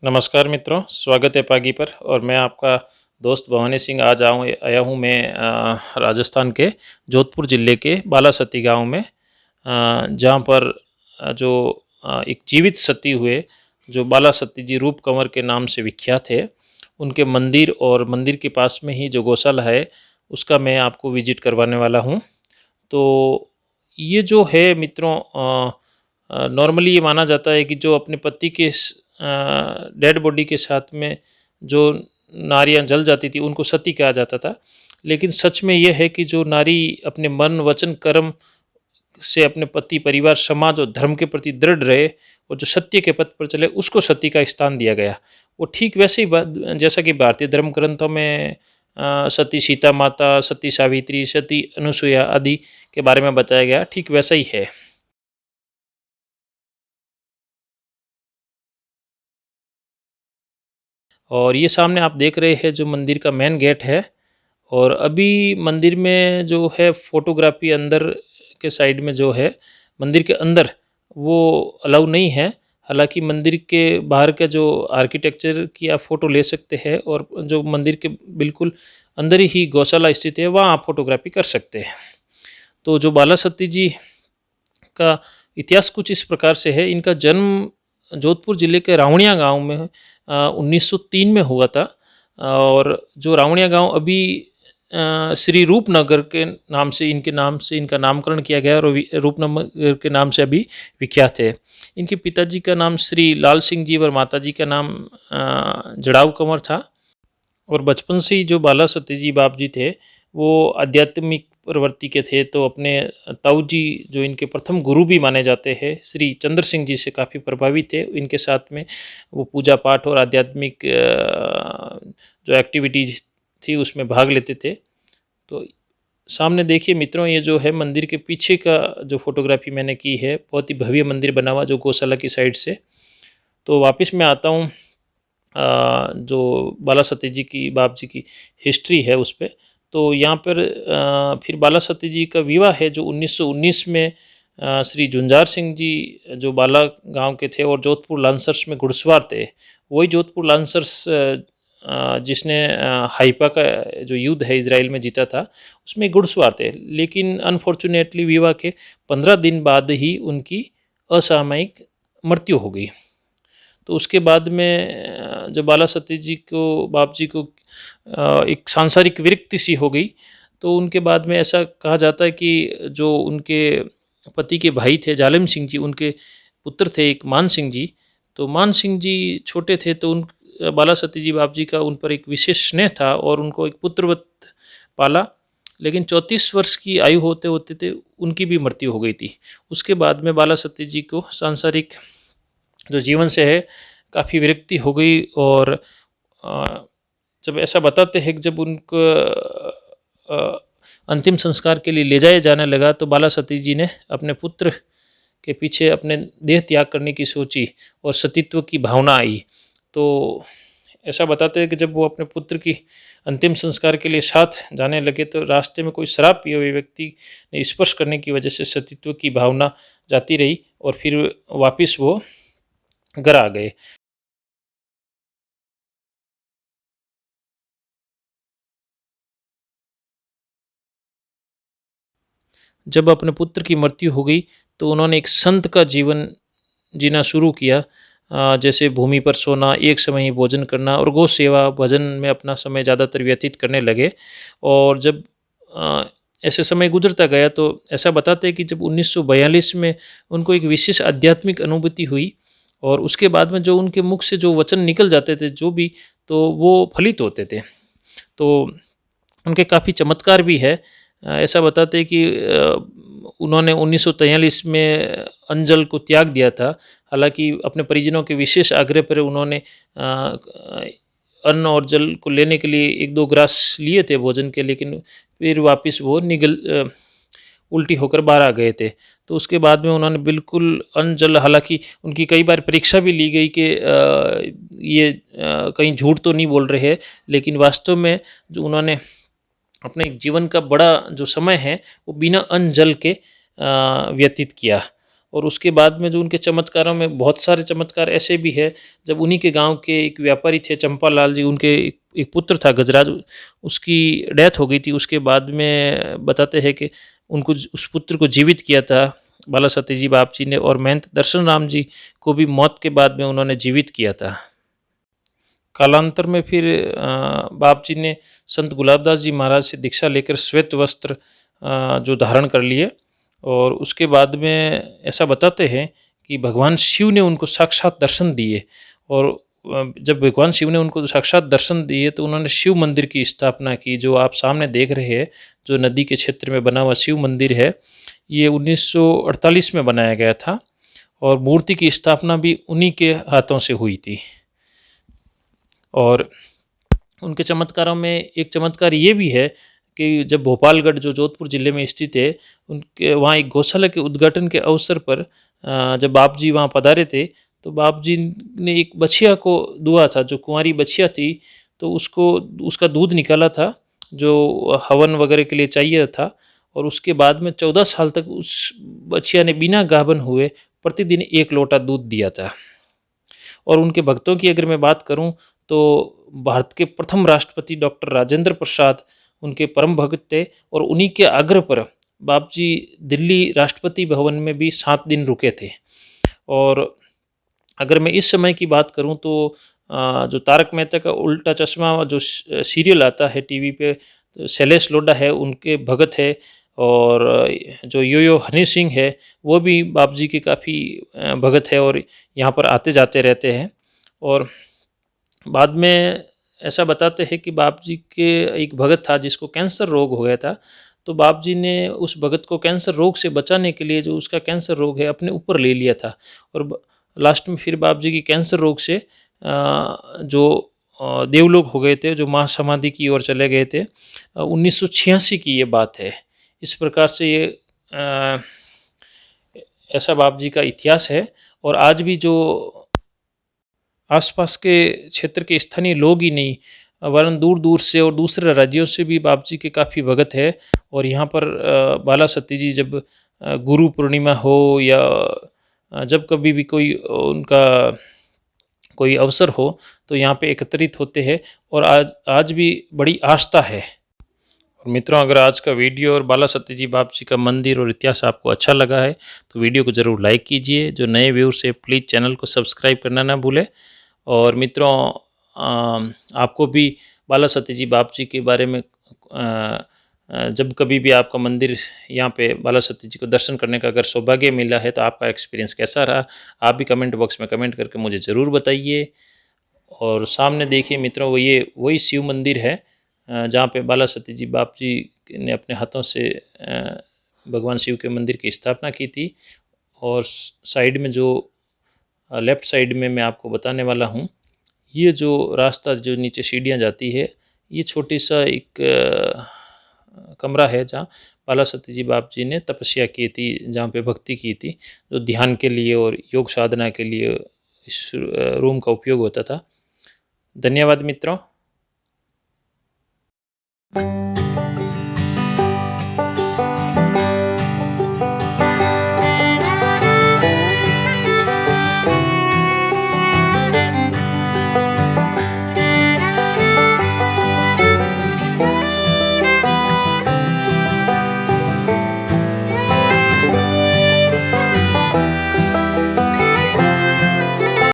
नमस्कार मित्रों, स्वागत है पागी पर। और मैं आपका दोस्त भवानी सिंह आज आया हूँ मैं राजस्थान के जोधपुर ज़िले के बालासती गांव में, जहाँ पर जो एक जीवित सती हुए जो बालासती जी रूप कंवर के नाम से विख्यात है, उनके मंदिर और मंदिर के पास में ही जो गौशाला है उसका मैं आपको विजिट करवाने वाला हूँ। तो ये जो है मित्रों, नॉर्मली ये माना जाता है कि जो अपने पति के डेड बॉडी के साथ में जो नारियां जल जाती थी उनको सती कहा जाता था। लेकिन सच में यह है कि जो नारी अपने मन वचन कर्म से अपने पति परिवार समाज और धर्म के प्रति दृढ़ रहे और जो सत्य के पथ पर चले उसको सती का स्थान दिया गया। वो ठीक वैसे ही बात जैसा कि भारतीय धर्म ग्रंथों में सती सीता माता, सती सावित्री, सती अनुसुईया आदि के बारे में बताया गया, ठीक वैसा ही है। और ये सामने आप देख रहे हैं जो मंदिर का मेन गेट है। और अभी मंदिर में जो है फोटोग्राफी अंदर के साइड में जो है मंदिर के अंदर वो अलाउ नहीं है। हालांकि मंदिर के बाहर का जो आर्किटेक्चर की आप फ़ोटो ले सकते हैं और जो मंदिर के बिल्कुल अंदर ही गौशाला स्थित है वहाँ आप फोटोग्राफी कर सकते हैं। तो जो बाला सती जी का इतिहास कुछ इस प्रकार से है। इनका जन्म जोधपुर ज़िले के रावणिया गांव में 1903 में हुआ था। और जो रावणिया गांव अभी श्री रूपनगर के नाम से इनका नामकरण किया गया और रूपनगर के नाम से अभी विख्यात है। इनके पिताजी का नाम श्री लाल सिंह जी और माताजी का नाम जड़ाव कंवर था। और बचपन से ही जो बाला सतीजी बाप जी थे वो आध्यात्मिक प्रवृत्ति के थे। तो अपने ताऊ जी जो इनके प्रथम गुरु भी माने जाते हैं श्री चंद्र सिंह जी से काफ़ी प्रभावित थे। इनके साथ में वो पूजा पाठ और आध्यात्मिक जो एक्टिविटीज थी उसमें भाग लेते थे। तो सामने देखिए मित्रों, ये जो है मंदिर के पीछे का जो फोटोग्राफी मैंने की है, बहुत ही भव्य मंदिर बना हुआ जो गौशाला की साइड से। तो वापस मैं आता हूँ जो बाला सती जी की बाप जी की हिस्ट्री है उस पर। तो यहाँ पर फिर बाला सती जी का विवाह है जो 1919 में श्री झुंझार सिंह जी जो बाला गांव के थे और जोधपुर लांसर्स में घुड़सवार थे। वही जोधपुर लांसर्स जिसने हाइपा का जो युद्ध है इजराइल में जीता था उसमें घुड़सवार थे। लेकिन अनफॉर्चुनेटली विवाह के 15 दिन बाद ही उनकी असामयिक मृत्यु हो गई। तो उसके बाद में जब बाला सती जी को बाप जी को एक सांसारिक विरक्ति सी हो गई। तो उनके बाद में ऐसा कहा जाता है कि जो उनके पति के भाई थे जालिम सिंह जी, उनके पुत्र थे एक मान सिंह जी। तो मान सिंह जी छोटे थे तो उन बाला सती जी बाप जी का उन पर एक विशेष स्नेह था और उनको एक पुत्रवत पाला। लेकिन 34 वर्ष की आयु होते होते थे उनकी भी मृत्यु हो गई थी। उसके बाद में बाला सती जी को सांसारिक जो जीवन से है काफ़ी विरक्ति हो गई। और जब ऐसा बताते हैं कि जब उनको अंतिम संस्कार के लिए ले जाया जाने लगा तो बाला सती जी ने अपने पुत्र के पीछे अपने देह त्याग करने की सोची और सतीत्व की भावना आई। तो ऐसा बताते हैं कि जब वो अपने पुत्र की अंतिम संस्कार के लिए साथ जाने लगे तो रास्ते में कोई शराब पिए हुए व्यक्ति ने स्पर्श करने की वजह से सतीत्व की भावना जाती रही और फिर वापस वो घर आ गए। जब अपने पुत्र की मृत्यु हो गई तो उन्होंने एक संत का जीवन जीना शुरू किया। जैसे भूमि पर सोना, एक समय ही भोजन करना और गौ सेवा भजन में अपना समय ज़्यादातर व्यतीत करने लगे। और जब ऐसे समय गुजरता गया तो ऐसा बताते हैं कि जब 1942 में उनको एक विशेष आध्यात्मिक अनुभूति हुई और उसके बाद में जो उनके मुख से जो वचन निकल जाते थे जो भी, तो वो फलित होते थे। तो उनके काफ़ी चमत्कार भी है। ऐसा बताते हैं कि उन्होंने 1943 में अंजल को त्याग दिया था। हालांकि अपने परिजनों के विशेष आग्रह पर उन्होंने अन्न और जल को लेने के लिए एक दो ग्रास लिए थे भोजन के, लेकिन फिर वापस वो उल्टी होकर बाहर आ गए थे। तो उसके बाद में उन्होंने बिल्कुल अन्न जल, हालांकि उनकी कई बार परीक्षा भी ली गई कि ये कहीं झूठ तो नहीं बोल रहे हैं, लेकिन वास्तव में जो उन्होंने अपने जीवन का बड़ा जो समय है वो बिना अन्न जल के व्यतीत किया। और उसके बाद में जो उनके चमत्कारों में बहुत सारे चमत्कार ऐसे भी है, जब उन्हीं के गांव के एक व्यापारी थे चंपालाल जी, उनके एक पुत्र था गजराज, उसकी डेथ हो गई थी। उसके बाद में बताते हैं कि उनको उस पुत्र को जीवित किया था बाला सतीजी बाप जी ने, और महंत दर्शन राम जी को भी मौत के बाद में उन्होंने जीवित किया था। कालांतर में फिर बाप जी ने संत गुलाबदास जी महाराज से दीक्षा लेकर श्वेत वस्त्र जो धारण कर लिए, और उसके बाद में ऐसा बताते हैं कि भगवान शिव ने उनको साक्षात दर्शन दिए, और जब भगवान शिव ने उनको साक्षात दर्शन दिए तो उन्होंने शिव मंदिर की स्थापना की, जो आप सामने देख रहे हैं, जो नदी के क्षेत्र में बना हुआ शिव मंदिर है। ये 1948 में बनाया गया था, और मूर्ति की स्थापना भी उन्हीं के हाथों से हुई थी। और उनके चमत्कारों में एक चमत्कार ये भी है कि जब भोपालगढ़ जो जोधपुर ज़िले में स्थित है, उनके वहाँ एक गौशाला के उद्घाटन के अवसर पर जब बाप जी वहाँ पधारे थे, तो बाप जी ने एक बछिया को दुआ था, जो कुंवारी बछिया थी, तो उसको उसका दूध निकाला था, जो हवन वगैरह के लिए चाहिए था। और उसके बाद में 14 साल तक उस बछिया ने बिना गाभिन हुए प्रतिदिन 1 लोटा दूध दिया था। और उनके भक्तों की अगर मैं बात करूं, तो भारत के प्रथम राष्ट्रपति डॉक्टर राजेंद्र प्रसाद उनके परम भक्त थे, और उन्हीं के आग्रह पर बाप जी दिल्ली राष्ट्रपति भवन में भी 7 दिन रुके थे। और अगर मैं इस समय की बात करूं, तो जो तारक मेहता का उल्टा चश्मा जो सीरियल आता है टीवी पे, तो शैलेश लोढ़ा है उनके भगत है, और जो यो यो हनी सिंह है वो भी बाप जी के काफ़ी भगत है, और यहाँ पर आते जाते रहते हैं। और बाद में ऐसा बताते हैं कि बाप जी के एक भगत था जिसको कैंसर रोग हो गया था, तो बाप जी ने उस भगत को कैंसर रोग से बचाने के लिए जो उसका कैंसर रोग है अपने ऊपर ले लिया था, और लास्ट में फिर बाप जी की कैंसर रोग से जो देवलोक हो गए थे, जो महासमाधि की ओर चले गए थे। 1986 की ये बात है। इस प्रकार से ये ऐसा बाप जी का इतिहास है। और आज भी जो आसपास के क्षेत्र के स्थानीय लोग ही नहीं, वरन दूर दूर से और दूसरे राज्यों से भी बाप जी के काफ़ी भगत है। और यहाँ पर बाला सती जी जब गुरु पूर्णिमा हो, या जब कभी भी कोई उनका कोई अवसर हो, तो यहाँ पे एकत्रित होते हैं, और आज आज भी बड़ी आस्था है। और मित्रों, अगर आज का वीडियो और बाला सती जी बाप जी का मंदिर और इतिहास आपको अच्छा लगा है, तो वीडियो को ज़रूर लाइक कीजिए। जो नए व्यूअर्स है प्लीज़ चैनल को सब्सक्राइब करना ना भूलें। और मित्रों, आपको भी बाला सती जी बाप जी के बारे में जब कभी भी आपका मंदिर यहाँ पे बाला सती जी को दर्शन करने का अगर सौभाग्य मिला है, तो आपका एक्सपीरियंस कैसा रहा, आप भी कमेंट बॉक्स में कमेंट करके मुझे ज़रूर बताइए। और सामने देखिए मित्रों, वो ये वही शिव मंदिर है जहाँ पे बाला सती जी बाप जी ने अपने हाथों से भगवान शिव के मंदिर की स्थापना की थी। और साइड में जो लेफ़्ट साइड में मैं आपको बताने वाला हूँ, ये जो रास्ता जो नीचे सीढ़ियाँ जाती है, ये छोटी सा एक कमरा है जहाँ बाला सती जी बाप जी ने तपस्या की थी, जहाँ पे भक्ति की थी, जो ध्यान के लिए और योग साधना के लिए इस रूम का उपयोग होता था। धन्यवाद मित्रों।